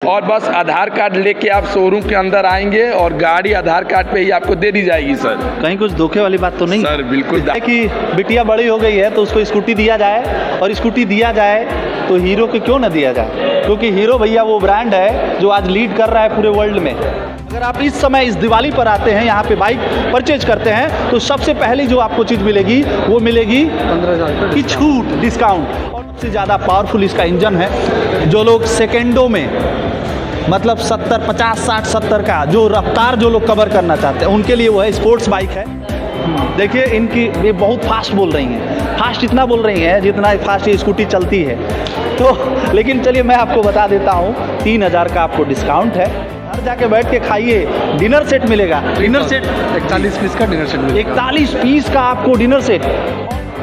और बस आधार कार्ड लेके आप शोरूम के अंदर आएंगे और गाड़ी आधार कार्ड पे ही आपको दे दी जाएगी सर। कहीं कुछ धोखे वाली बात तो नहीं सर? बिल्कुल कि बिटिया बड़ी हो गई है तो उसको स्कूटी दिया जाए, और स्कूटी दिया जाए तो हीरो को क्यों ना दिया जाए, क्योंकि हीरो भैया वो ब्रांड है जो आज लीड कर रहा है पूरे वर्ल्ड में। अगर आप इस समय इस दिवाली पर आते हैं यहाँ पे बाइक परचेज करते हैं तो सबसे पहले जो आपको चीज़ मिलेगी वो मिलेगी 15,000 की छूट, डिस्काउंट। और सबसे ज़्यादा पावरफुल इसका इंजन है। जो लोग सेकेंडों में मतलब 70, 50, 60, 70 का जो रफ्तार जो लोग कवर करना चाहते हैं उनके लिए वो है स्पोर्ट्स बाइक है। देखिए इनकी ये बहुत फास्ट बोल रही हैं, फास्ट इतना बोल रही हैं जितना फास्ट ये स्कूटी चलती है। तो लेकिन चलिए मैं आपको बता देता हूँ 3,000 का आपको डिस्काउंट है। घर जाके बैठ के खाइए, डिनर सेट मिलेगा। डिनर सेट 41 पीस का डिनर सेट मिलेगा। 41 पीस का आपको डिनर सेट,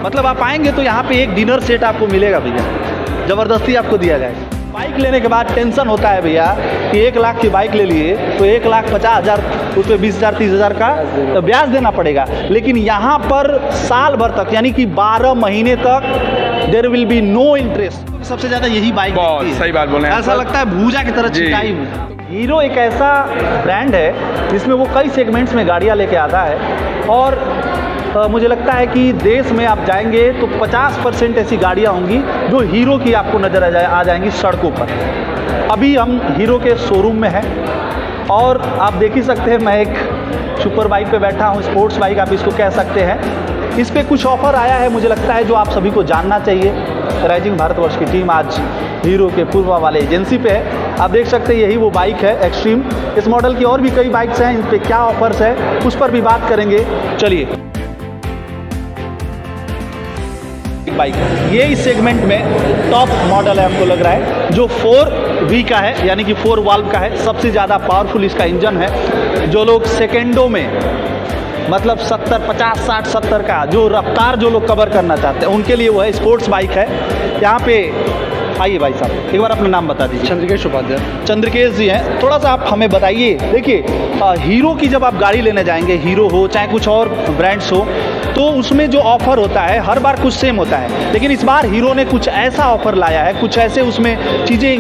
मतलब आप आएंगे तो यहाँ पे एक डिनर सेट आपको मिलेगा भैया, ज़बरदस्ती आपको दिया जाएगा। बाइक लेने के बाद टेंशन होता है भैया कि 1 लाख की बाइक ले लिए तो 1,50,000 उस पर 20,000 30,000 का तो ब्याज देना पड़ेगा। लेकिन यहाँ पर साल भर तक यानी कि 12 महीने तक there will be no interest. सबसे ज़्यादा यही बाइक सही बात बोले, ऐसा लगता है भूजा की तरह चिपकाई हुई। हीरो एक ऐसा ब्रांड है जिसमें वो कई सेगमेंट्स में गाड़ियाँ लेके आता है, और मुझे लगता है कि देश में आप जाएंगे तो 50% ऐसी गाड़ियाँ होंगी जो हीरो की आपको नज़र आ जाएंगी सड़कों पर। अभी हम हीरो के शोरूम में हैं और आप देख ही सकते हैं मैं एक सुपर बाइक पे बैठा हूँ, स्पोर्ट्स बाइक आप इसको कह सकते हैं। इस पे कुछ ऑफ़र आया है मुझे लगता है जो आप सभी को जानना चाहिए। राइजिंग भारतवर्ष की टीम आज हीरो के पूर्वा वाले एजेंसी पे है। आप देख सकते हैं यही वो बाइक है एक्सट्रीम। इस मॉडल की और भी कई बाइक्स हैं, इन पर क्या ऑफर्स है उस पर भी बात करेंगे। चलिए बाइक ये इस सेगमेंट में टॉप मॉडल है, हमको लग रहा है जो 4V का है यानी कि 4 वाल्व का है। सबसे ज़्यादा पावरफुल इसका इंजन है। जो लोग सेकेंडों में मतलब 70, 50, 60, 70 का जो रफ्तार जो लोग कवर करना चाहते हैं उनके लिए वो है स्पोर्ट्स बाइक है। यहाँ पे आइए भाई साहब एक बार अपना नाम बता दीजिए। चंद्रकेश उपाध्याय। चंद्रकेश जी हैं, थोड़ा सा आप हमें बताइए। देखिए हीरो की जब आप गाड़ी लेने जाएंगे, हीरो हो चाहे कुछ और ब्रांड्स हो, तो उसमें जो ऑफ़र होता है हर बार कुछ सेम होता है, लेकिन इस बार हीरो ने कुछ ऐसा ऑफ़र लाया है, कुछ ऐसे उसमें चीज़ें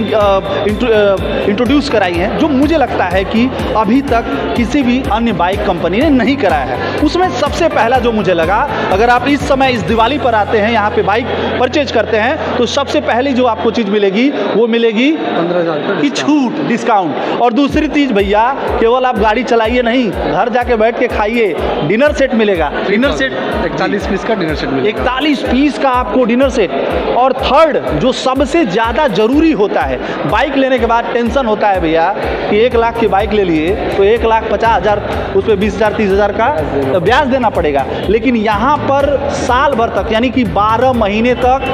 इंट्रोड्यूस कराई हैं जो मुझे लगता है कि अभी तक किसी भी अन्य बाइक कंपनी ने नहीं कराया है। उसमें सबसे पहला जो मुझे लगा, अगर आप इस समय इस दिवाली पर आते हैं यहाँ पे बाइक परचेज करते हैं तो सबसे पहले जो आपको चीज़ मिलेगी वो मिलेगी 15,000 की छूट, डिस्काउंट। और दूसरी चीज़ भैया केवल आप गाड़ी चलाइए नहीं, घर जाके बैठ के खाइए, डिनर सेट मिलेगा। डिनर सेट 41 पीस का डिनर सेट मिलेगा। 41 पीस का आपको डिनर सेट। और थर्ड जो सबसे ज़्यादा ज़रूरी होता है, बाइक लेने के बाद टेंशन होता है भैया कि 1 लाख की बाइक ले लिए तो 1,50,000 उस पर 20,000 30,000 का तो ब्याज देना पड़ेगा। लेकिन यहाँ पर साल भर तक यानी कि 12 महीने तक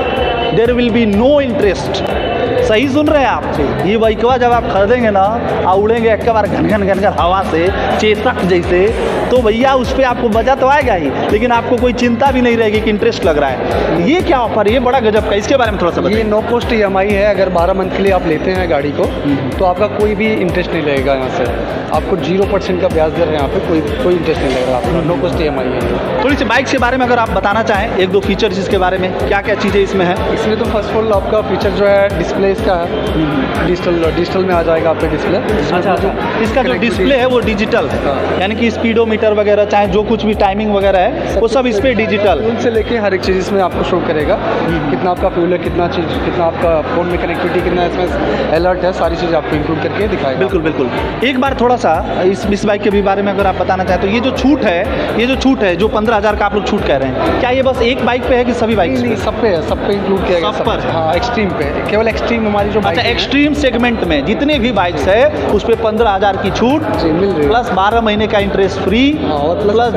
there will be no interest. सही सुन रहे हैं आप। ये बाइकवा जब आप खरीदेंगे ना और उड़ेंगे एक बार घन घन हवा से चेतक जैसे, तो भैया उस पर आपको मजा तो आएगा ही, लेकिन आपको कोई चिंता भी नहीं रहेगी कि इंटरेस्ट लग रहा है। ये क्या ऑफर है, ये बड़ा गजब का, इसके बारे में थोड़ा सा बताइए। ये नो कॉस्ट EMI है। अगर 12 मंथ के लिए आप लेते हैं गाड़ी को तो आपका कोई भी इंटरेस्ट नहीं लगेगा। यहाँ से आपको 0% का ब्याज दे रहे हैं, यहाँ पे कोई इंटरेस्ट नहीं लगेगा आपका। नो कॉस्ट EMI है। थोड़ी सी बाइक के बारे में अगर आप बताना चाहें, 1-2 फीचर्स इसके बारे में, क्या क्या चीज़ें इसमें है। इसमें तो फर्स्ट ऑफ ऑल आपका फीचर जो है डिस्प्ले इसका है डिजिटल में आ जाएगा आपका डिस्प्ले। अच्छा, इसका जो डिस्प्ले है वो डिजिटल है, यानी कि स्पीडोमीटर वगैरह चाहे जो कुछ भी टाइमिंग वगैरह है वो सब इस पर डिजिटल से लेके हर एक चीज़ इसमें आपको शो करेगा। कितना आपका फ्यूल है, कितना आपका फोन में कनेक्टिविटी, कितना इसमें अलर्ट है, सारी चीज़ आपको इंक्लूड करके दिखाएगा। बिल्कुल बिल्कुल। एक बार थोड़ा सा इस बाइक के भी बारे में अगर आप बताना चाहें तो ये जो छूट है जो 15,000 का आप लोग छूट कह रहे हैं, क्या ये बस एक बाइक पे है कि सभी बाइक? नहीं, सब पे है, सब पे इंक्लूड किया गया। सब पर? हाँ, एक्सट्रीम पे, केवल एक्सट्रीम हमारी जो अच्छा, एक्सट्रीम सेगमेंट में जितने भी बाइक्स है उस पर 15,000 की छूट मिल रही है, प्लस 12 महीने का इंटरेस्ट फ्री और प्लस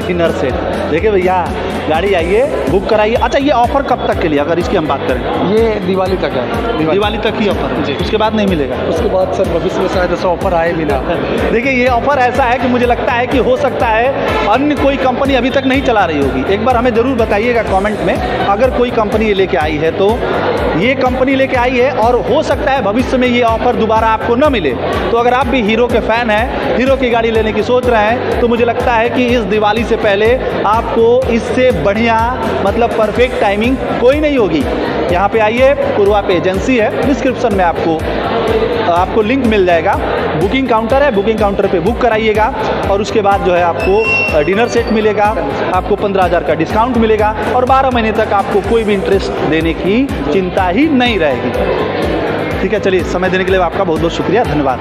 डिनर सेट। देखिए भैया गाड़ी आइए बुक कराइए। अच्छा, ये ऑफर कब तक के लिए अगर इसकी हम बात करें? ये दिवाली तक है। दिवाली तक ही ऑफर है, उसके बाद नहीं मिलेगा? उसके बाद सर भविष्य में शायद ऐसा ऑफर आए भी ना। देखिए ये ऑफर ऐसा है कि मुझे लगता है कि हो सकता है अन्य कोई कंपनी अभी तक नहीं चला रही होगी। एक बार हमें ज़रूर बताइएगा कमेंट में, अगर कोई कंपनी ये लेके आई है तो ये कंपनी लेके आई है, और हो सकता है भविष्य में ये ऑफर दोबारा आपको न मिले। तो अगर आप भी हीरो के फ़ैन हैं, हीरो की गाड़ी लेने की सोच रहे हैं, तो मुझे लगता है कि इस दिवाली से पहले आपको इससे बढ़िया मतलब परफेक्ट टाइमिंग कोई नहीं होगी। यहाँ पे आइए, पूर्वा पे एजेंसी है, डिस्क्रिप्शन में आपको आपको लिंक मिल जाएगा। बुकिंग काउंटर है, बुकिंग काउंटर पे बुक कराइएगा और उसके बाद जो है आपको डिनर सेट मिलेगा, आपको 15,000 का डिस्काउंट मिलेगा और 12 महीने तक आपको कोई भी इंटरेस्ट देने की चिंता ही नहीं रहेगी। ठीक है, चलिए समय देने के लिए आपका बहुत बहुत शुक्रिया, धन्यवाद।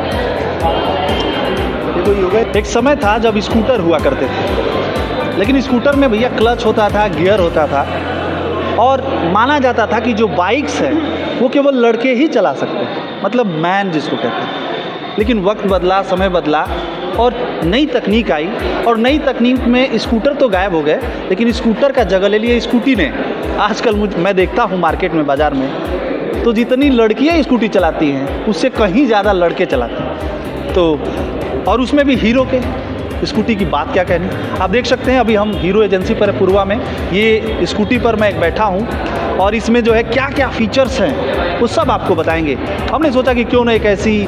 एक समय था जब स्कूटर हुआ करते थे, लेकिन स्कूटर में भैया क्लच होता था, गियर होता था और माना जाता था कि जो बाइक्स है वो केवल लड़के ही चला सकते हैं, मतलब मैन जिसको कहते हैं। लेकिन वक्त बदला, समय बदला और नई तकनीक आई और नई तकनीक में स्कूटर तो गायब हो गए, लेकिन स्कूटर का जगह ले लिया स्कूटी ने। आजकल मैं देखता हूँ मार्केट में, बाज़ार में, तो जितनी लड़कियाँ स्कूटी चलाती हैं उससे कहीं ज़्यादा लड़के चलाते हैं। तो और उसमें भी हीरो के स्कूटी की बात क्या कहनी। आप देख सकते हैं अभी हम हीरो एजेंसी पर है पूर्वा में, ये स्कूटी पर मैं बैठा हूँ और इसमें जो है क्या क्या फीचर्स हैं वो सब आपको बताएंगे। हमने सोचा कि क्यों ना एक ऐसी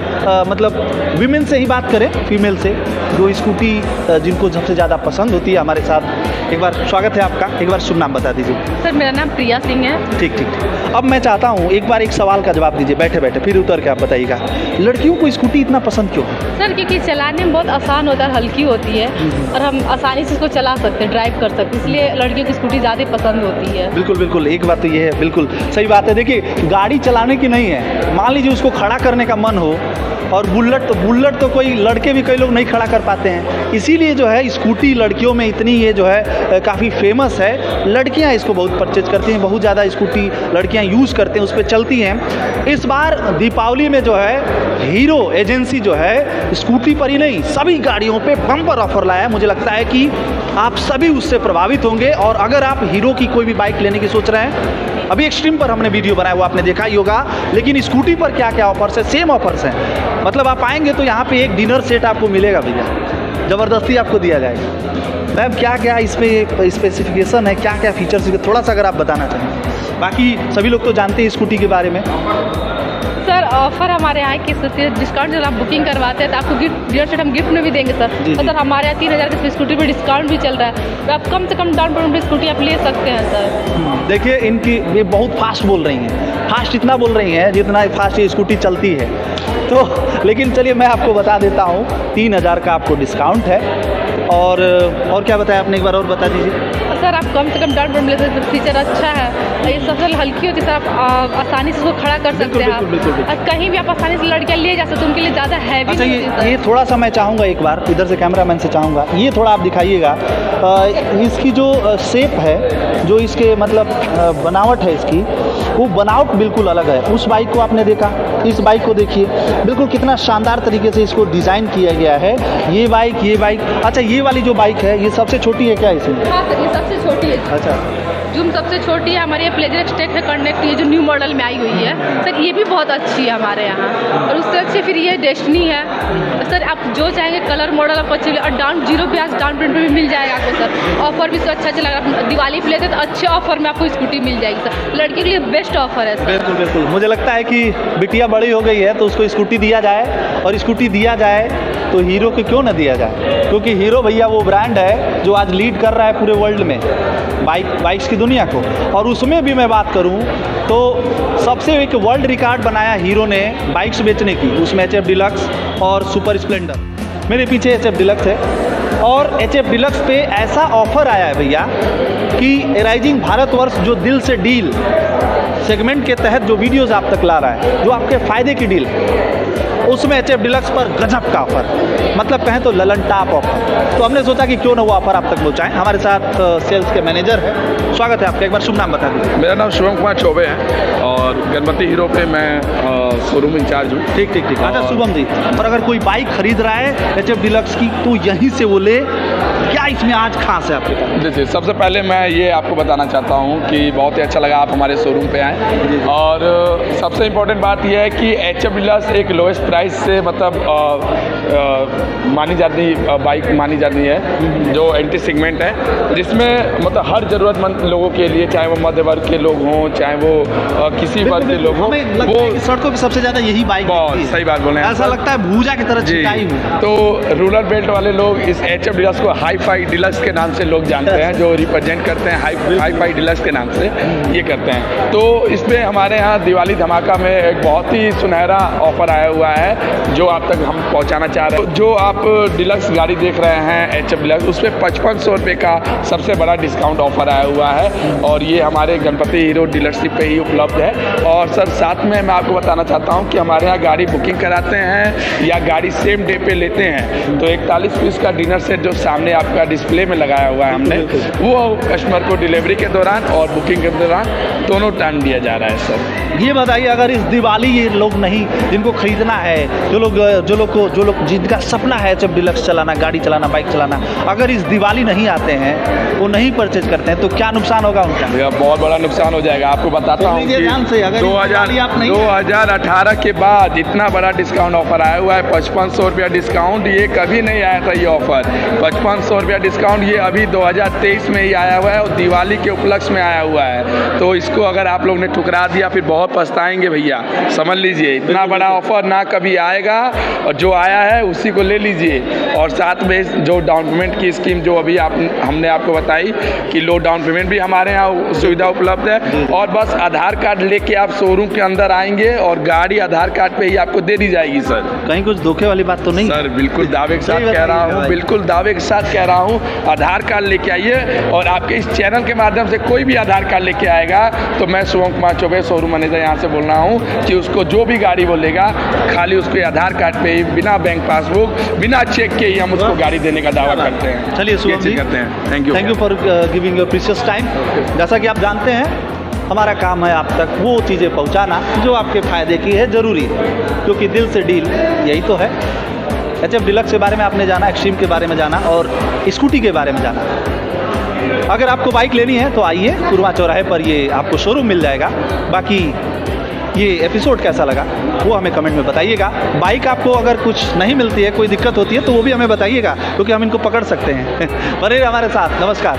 मतलब विमेन से ही बात करें, फीमेल से, जो स्कूटी जिनको सबसे ज़्यादा पसंद होती है। हमारे साथ एक बार स्वागत है आपका, एक बार शुभ नाम बता दीजिए। सर मेरा नाम प्रिया सिंह है। ठीक ठीक ठीक। अब मैं चाहता हूँ एक बार एक सवाल का जवाब दीजिए बैठे बैठे, फिर उतर के आप बताइएगा, लड़कियों को स्कूटी इतना पसंद क्यों है? सर क्योंकि चलाने में बहुत आसान होता है, हल्की होती है और हम आसानी से इसको चला सकते हैं, ड्राइव कर सकते हैं, इसलिए लड़कियों की स्कूटी ज़्यादा पसंद होती है। बिल्कुल बिल्कुल, एक बात तो ये है, बिल्कुल सही बात है। देखिए गाड़ी चलाने की नहीं है, मान लीजिए उसको खड़ा करने का मन हो, और बुलेट तो कोई लड़के भी कई लोग नहीं खड़ा कर पाते हैं, इसीलिए जो है स्कूटी लड़कियों में इतनी ये जो है काफ़ी फेमस है। लड़कियां इसको बहुत परचेज करती हैं, बहुत ज़्यादा स्कूटी लड़कियां यूज़ करते हैं, उस पर चलती हैं। इस बार दीपावली में जो है हीरो एजेंसी जो है स्कूटी पर ही नहीं सभी गाड़ियों पे बम्पर ऑफर लाया है। मुझे लगता है कि आप सभी उससे प्रभावित होंगे। और अगर आप हीरो की कोई भी बाइक लेने की सोच रहे हैं, अभी एक्सट्रीम पर हमने वीडियो बनाया, वो आपने देखा ही होगा, लेकिन स्कूटी पर क्या क्या ऑफर्स है, सेम ऑफर्स हैं। मतलब आप आएंगे तो यहाँ पे एक डिनर सेट आपको मिलेगा भैया, ज़बरदस्ती आपको दिया जाएगा। मैम क्या क्या इस पर स्पेसिफिकेशन है, क्या क्या फीचर्स, थोड़ा सा अगर आप बताना चाहें। बाकी सभी लोग तो जानते हैं स्कूटी के बारे में। सर ऑफर हमारे यहाँ किस डिस्काउंट, जब आप बुकिंग करवाते हैं तो आपको गिफ्ट, डिनर सेट हम गिफ्ट में भी देंगे सर। तो सर हमारे यहाँ 3,000 की स्कूटी पर डिस्काउंट भी चल रहा है, तो आप कम से कम डाउन पेमेंट पर स्कूटी आप ले सकते हैं सर। देखिए इनकी ये बहुत फास्ट बोल रही हैं, फास्ट इतना बोल रही हैं जितना फास्ट ये स्कूटी चलती है। तो लेकिन चलिए मैं आपको बता देता हूँ, 3,000 का आपको डिस्काउंट है। और क्या बताया आपने, एक बार और बता दीजिए। सर आप कम से कम डाउन पेमेंट ले सकते हैं, फीचर अच्छा है, ये सबसे हल्की होती है सर, आप आसानी से उसको खड़ा कर सकते हैं। और कहीं भी आप आसानी से लड़कियाँ ले जा सकते हैं, उनके लिए ज़्यादा हैवी। अच्छा ये थोड़ा सा मैं चाहूँगा, एक बार इधर से कैमरामैन से चाहूँगा, ये थोड़ा आप दिखाइएगा। इसकी जो शेप है, जो इसके मतलब बनावट है इसकी, वो बनावट बिल्कुल अलग है। उस बाइक को आपने देखा, इस बाइक को देखिए, बिल्कुल कितना शानदार तरीके से इसको डिज़ाइन किया गया है। ये बाइक अच्छा ये वाली जो बाइक है ये सबसे छोटी है क्या इसमें? हाँ सर ये सबसे छोटी है। अच्छा जूम सबसे छोटी है हमारे, प्लेजर एक्सटेक है कनेक्ट, ये जो न्यू मॉडल में आई हुई है सर, ये भी बहुत अच्छी है हमारे यहाँ। और उससे अच्छी फिर ये डेस्टिनी है सर, आप जो चाहेंगे कलर मॉडल आपको अच्छी, और डाउन 0 ब्याज डाउन पेमेंट भी मिल जाएगा आपको सर। ऑफर भी अच्छा लगा, दिवाली पे लेते तो अच्छे ऑफर में आपको स्कूटी मिल जाएगी सर, लड़की के लिए बेस्ट ऑफर है सर। बिल्कुल बिल्कुल, मुझे लगता है कि बिटिया बड़ी हो गई है तो उसको स्कूटी दिया जाए, और स्कूटी दिया जाए तो हीरो को क्यों ना दिया जाए, क्योंकि हीरो भैया वो ब्रांड है जो आज लीड कर रहा है पूरे वर्ल्ड में बाइक्स की दुनिया को। और उसमें भी मैं बात करूं तो सबसे एक वर्ल्ड रिकॉर्ड बनाया हीरो ने बाइक्स बेचने की, उसमें HF डिलक्स और सुपर स्प्लेंडर। मेरे पीछे HF डिलक्स है, और HF डिलक्स पे ऐसा ऑफर आया है भैया कि राइजिंग भारतवर्ष जो दिल से डील सेगमेंट के तहत जो वीडियोस आप तक ला रहा है, जो आपके फ़ायदे की डील, उसमें HF डिलक्स पर गजब का ऑफर, मतलब कहें तो ललन टॉप ऑफर। तो हमने सोचा कि क्यों ना वो ऑफर आप तक पहुँचाएं। हमारे साथ सेल्स के मैनेजर है, स्वागत है आपका, एक बार शुभ नाम बता दीजिए। मेरा नाम शुभम कुमार चौबे है और गणपति हीरो पे मैं शोरूम इंचार्ज हूँ। ठीक। अच्छा शुभम जी, और अगर कोई बाइक खरीद रहा है HF डिलक्स की तो यहीं से वो ले, क्या इसमें आज खास है आपके पास? जी सबसे पहले मैं ये आपको बताना चाहता हूँ कि बहुत ही अच्छा लगा आप हमारे शोरूम पे आए, और सबसे इम्पोर्टेंट बात यह है कि HF डिलक्स एक लोएस्ट प्राइस से मतलब मानी जाती बाइक मानी जाती है, जो एंटी सेगमेंट है, जिसमें मतलब हर ज़रूरतमंद लोगों के लिए, चाहे वो मध्य वर्ग के लोग हों, चाहे वो किसी वर्ग के लोग हों, वो सड़कों पे सबसे ज़्यादा यही बाइक बहुत सही बात बोले हैं, ऐसा लगता है भूजा की तरह चिपकाई हुई। तो रूरल बेल्ट वाले लोग इस HF डिलक्स को हाई फाई फाई डीलक्स के नाम से लोग जानते हैं, जो रिप्रेजेंट करते हैं हाई फाई डीलक्स के नाम से ये करते हैं। तो इसमें हमारे यहाँ दिवाली धमाका में एक बहुत ही सुनहरा ऑफर आया हुआ है जो आप तक हम पहुँचाना चाह रहे हैं। जो आप डीलक्स गाड़ी देख रहे हैं HF डीलक्स, उस पर 5500 रुपये का सबसे बड़ा डिस्काउंट ऑफर आया हुआ है और ये हमारे गणपति हीरो डीलरशिप पे ही उपलब्ध है। और सर साथ में मैं आपको बताना चाहता हूँ कि हमारे यहाँ गाड़ी बुकिंग कराते हैं या गाड़ी सेम डे पे लेते हैं तो 41 पीस का डिनर सेट जो सामने आपका डिस्प्ले में लगाया हुआ है हमने, वो कस्टमर को डिलीवरी के दौरान और बुकिंग के दौरान दोनों टाइम दिया जा रहा है। सर ये बताइए, अगर इस दिवाली ये लोग नहीं, जिनको खरीदना है, जो लोग जिनका सपना है HF डीलक्स चलाना, गाड़ी चलाना, बाइक चलाना, अगर इस दिवाली नहीं आते हैं, वो नहीं परचेज करते हैं तो क्या नुकसान होगा उनका? भैया बहुत बड़ा नुकसान हो जाएगा। आपको बताता हूँ कि 2018 के बाद इतना बड़ा डिस्काउंट ऑफर आया हुआ है, 5500 रुपया डिस्काउंट। ये कभी नहीं आया था ये ऑफर, 5500 रुपया डिस्काउंट ये अभी 2023 में ही आया हुआ है और दिवाली के उपलक्ष्य में आया हुआ है। तो इसको अगर आप लोग ने ठुकरा दिया फिर बहुत पछताएंगे भैया, समझ लीजिए। इतना बड़ा ऑफर ना कभी आएगा और जो आया है उसी को ले लीजिए। और साथ में जो डाउन पेमेंट की स्कीम जो अभी हमने आपको बताई कि लो डाउन पेमेंट भी हमारे यहाँ सुविधा उपलब्ध है। और बस आधार कार्ड लेके आप शोरूम के अंदर आएंगे और गाड़ी आधार कार्ड पे ही आपको दे दी जाएगी। सर कहीं कुछ धोखे वाली बात तो नहीं? सर बिल्कुल दावे के साथ कह रहा हूँ, बिल्कुल दावे के साथ कह रहा हूँ। आधार कार्ड लेके आइए और आपके इस चैनल के माध्यम से कोई भी आधार कार्ड लेके आएगा तो मैं शुभम कुमार चौबे शोरूम मैनेजर यहाँ से बोल रहा हूँ कि उसको जो भी गाड़ी बोलेगा खाली उसके आधार कार्ड पे ही बिना बैंक पासबुक बिना चेक के ही हम उसको गाड़ी देने का दावा करते हैं। चलिए शुभम जी, करते हैं। Thank you for giving your precious time. जैसा कि आप जानते हैं हमारा काम है आप तक वो चीज़ें पहुंचाना जो आपके फ़ायदे की है, ज़रूरी है, क्योंकि दिल से डील यही तो है। HF डीलक्स के बारे में आपने जाना, एक्सट्रीम के बारे में जाना और स्कूटी के बारे में जाना। अगर आपको बाइक लेनी है तो आइए, कुरमा चौराहे पर ये आपको शोरूम मिल जाएगा। बाकी ये एपिसोड कैसा लगा वो हमें कमेंट में बताइएगा। बाइक आपको अगर कुछ नहीं मिलती है, कोई दिक्कत होती है तो वो भी हमें बताइएगा, क्योंकि हम इनको पकड़ सकते हैं। बने रहिए हमारे साथ। नमस्कार।